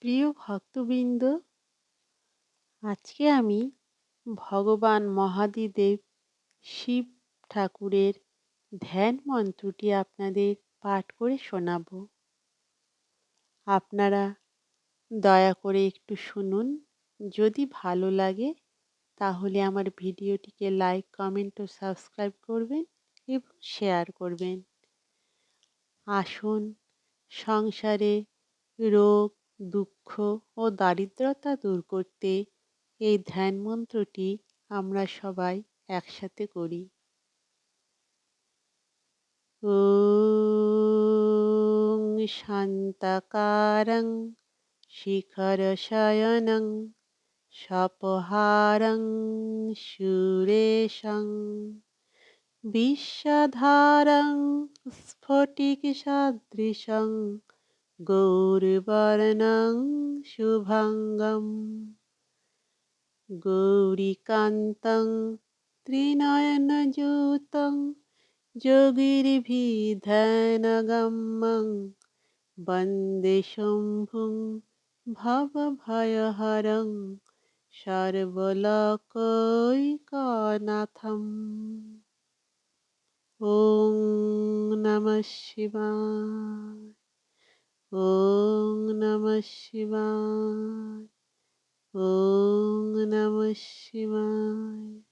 প্রিয় ভক্তবৃন্দ, আজকে আমি ভগবান মহাদেব শিব ঠাকুরের ধ্যান মন্ত্রটি আপনাদের পাঠ করে শোনাব। আপনারা দয়া করে একটু শুনুন। যদি ভালো লাগে তাহলে আমার ভিডিওটিকে লাইক, কমেন্ট ও সাবস্ক্রাইব করবেন এবং শেয়ার করবেন। আসুন, সংসারে রোগ, দুঃখ ও দারিদ্রতা দূর করতে এই ধ্যান মন্ত্রটি আমরা সবাই একসাথে করি। ওং শান্তাকারং শিখরশয়নং স্বপহারং সুরেশং বিষাধারং স্ফটিকসদৃশং গৌরবর্ণং শুভাঙ্গম গৌরীকান্तं ত্রিনয়নযুतं যোগীর্ভিধ্যানগম্যং বন্দে শম্ভুং ভবভয়হরং সর্বলোকৈকনাথম। ওং নমঃ শিবায়। ওং নমঃ শিবায়। ওং নমঃ শিবায়।